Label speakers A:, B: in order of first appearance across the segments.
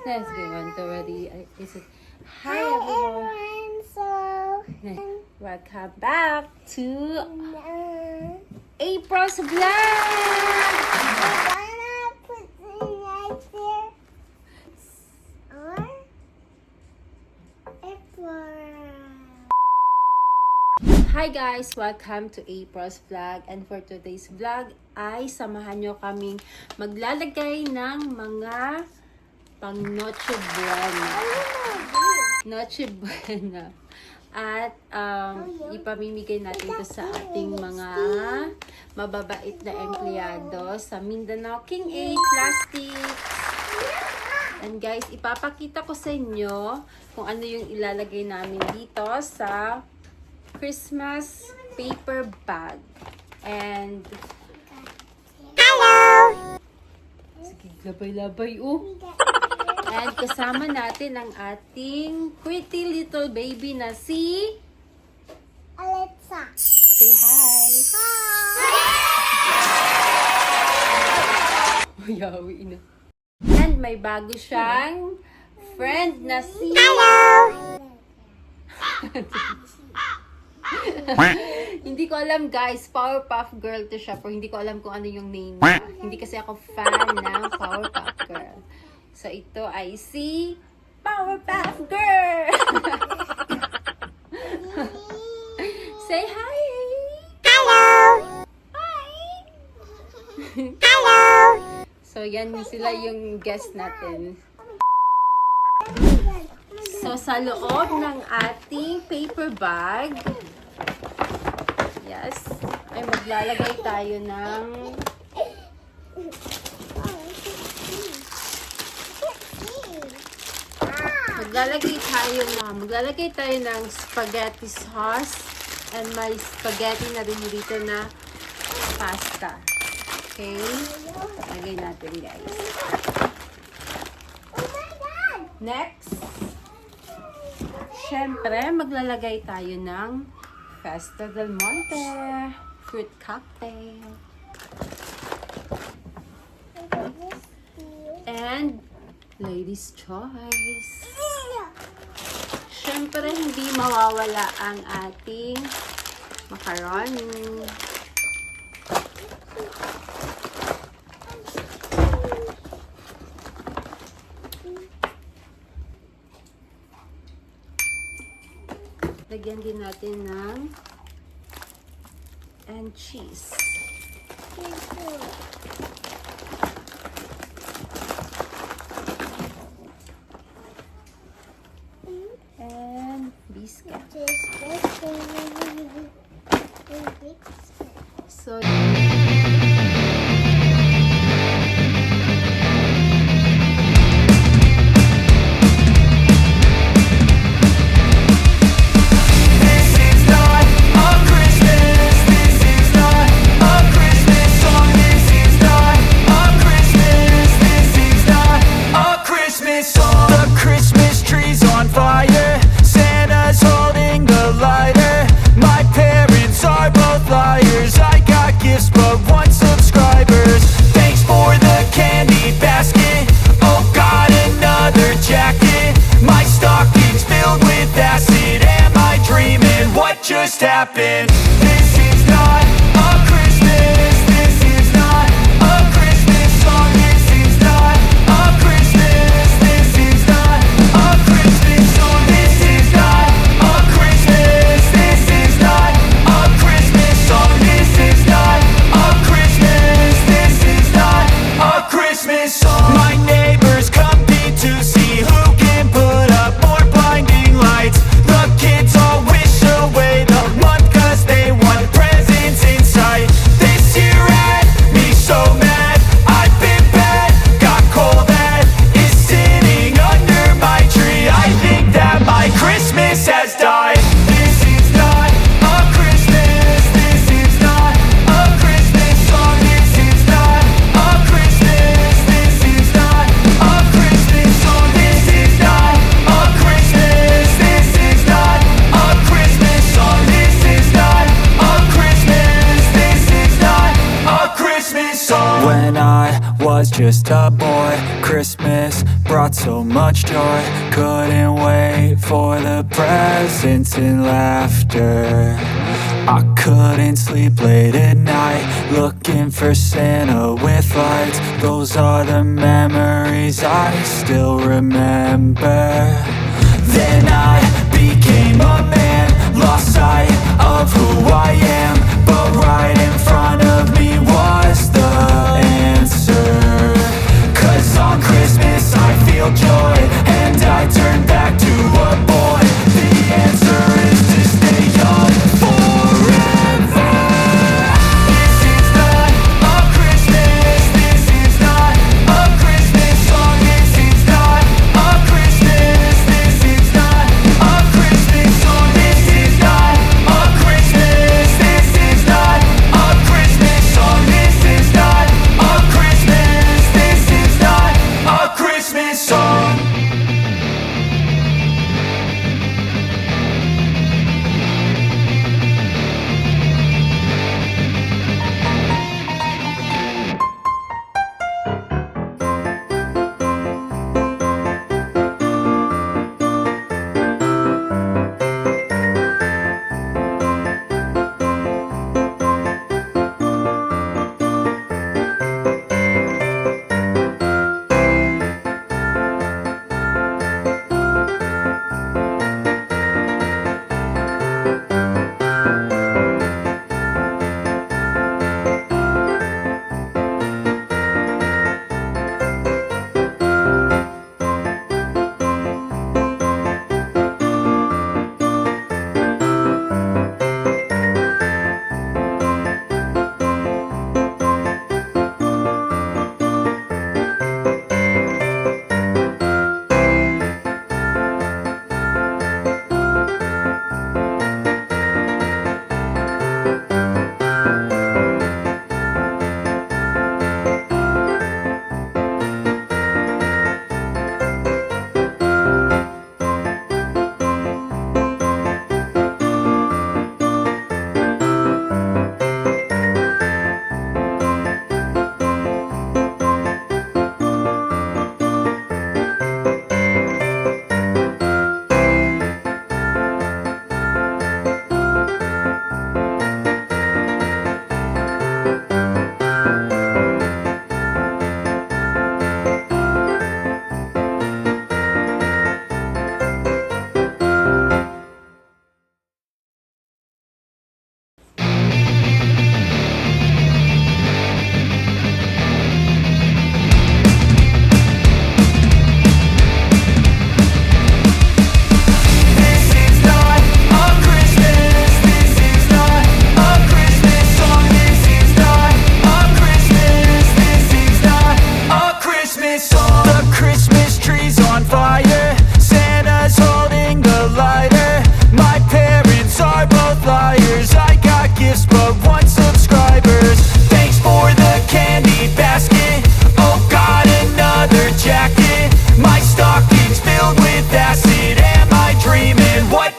A: Let's go on to ready. Is it? Hi
B: Hi
A: everyone.
B: everyone,
A: Welcome back to
B: so
A: April's vlog.
B: I'm gonna put the right there or April.
A: Hi guys, welcome to April's vlog, and for today's vlog ay samahan nyo kaming maglalagay ng mga pang Noche Buena. Noche Buena. At ipamimigay natin ito sa ating mga mababait na empleyado sa Mindanao King 8 Plastics. And guys, ipapakita ko sa inyo kung ano yung ilalagay namin dito sa Christmas paper bag. And
B: Hello!
A: sige, labay-labay And kasama natin ang ating pretty little baby na si
B: Alexa.
A: say hi.
B: Hi!
A: Yawi na. And may bago siyang friend na si hindi ko alam guys, Powerpuff Girl to siya, pero hindi ko alam kung ano yung name niya. Hindi kasi ako fan ng Powerpuff Girl. So ito ay si Powerpuff Girl. Say hi.
B: Hello!
A: Hi.
B: Hello!
A: So yan sila yung guest natin. So sa loob ng ating paper bag, yes, ay maglalagay tayo ng maglalagay tayo ng spaghetti sauce, and may spaghetti na rin dito na pasta. Okay? Lagay natin guys.
B: Oh my God!
A: Next, syempre, maglalagay tayo ng Festa del Monte fruit cocktail. And ladies' choice. Syempre, hindi mawawala ang ating macaroni. Lagyan din natin ng and cheese. And biscuit. So
C: just happened. This is not a Christmas. This is not a Christmas song. This is not a Christmas. This is not a Christmas song. This is not a Christmas. This is not a Christmas song. This is not a Christmas. This is not a Christmas song. My neighbors compete to see who can put up more blinding lights. The kids all wish away the month 'cause they want presents in sight. This year had me so mad, I've been bad, got coal that is sitting under my tree. I think that my Christmas has died. This is not a Christmas. This is not a Christmas song. This is not a Christmas. This is not a Christmas song. This is not a Christmas. This is not a Christmas song. This is not a Christmas. This is not a Christmas song. When I was just a boy, Christmas brought so much joy. Couldn't wait for the presents and laughter. I couldn't sleep late at night, looking for Santa with lights. Those are the memories I still remember. Then I became a man, lost sight of who I am. But right in front of me was the answer. 'Cause on Christmas I feel joy, and I turn back to a boy. The answer is to stay young forever. This is not a Christmas, this is not a Christmas song. This is not a Christmas, this is not a Christmas song. This is not a Christmas, this is not a Christmas song. This is not a Christmas, this is not a Christmas song.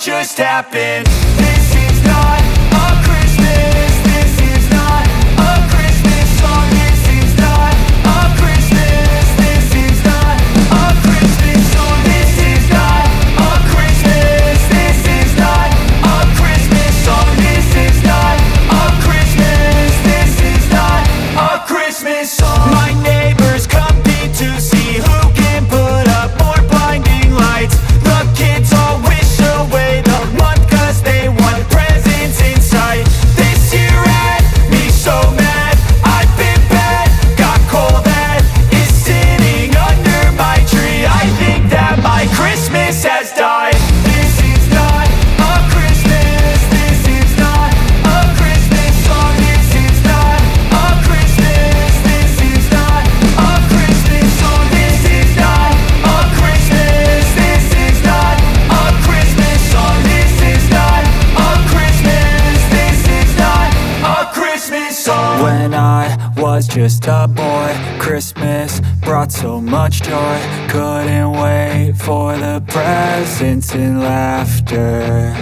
C: Just happened. This is not a Christmas, this is not a Christmas song. This is not a Christmas, this is not a Christmas song. This is not a Christmas, this is not a Christmas song. This is not a Christmas, this is not a Christmas song. My neighbors compete to see who can put up more blinding lights. The kids all wish away the month 'cause they want presents in sight. This year had me so mad, I've been bad, got coal that is sitting under my tree. I think that my Christmas has died. This is not a Christmas, this is not a Christmas song. This is not a Christmas, this is not a Christmas song. This is not a Christmas, this is not a Christmas song. This is not a Christmas, this is not a Christmas song. When I was just a boy, Christmas brought so much joy. Couldn't wait for the presents and laughter.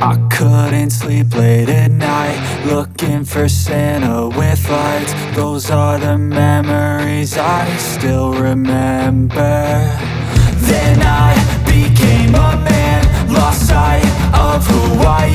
C: I couldn't sleep late at night, looking for Santa with lights. Those are the memories I still remember. Then I became a man, lost sight of who I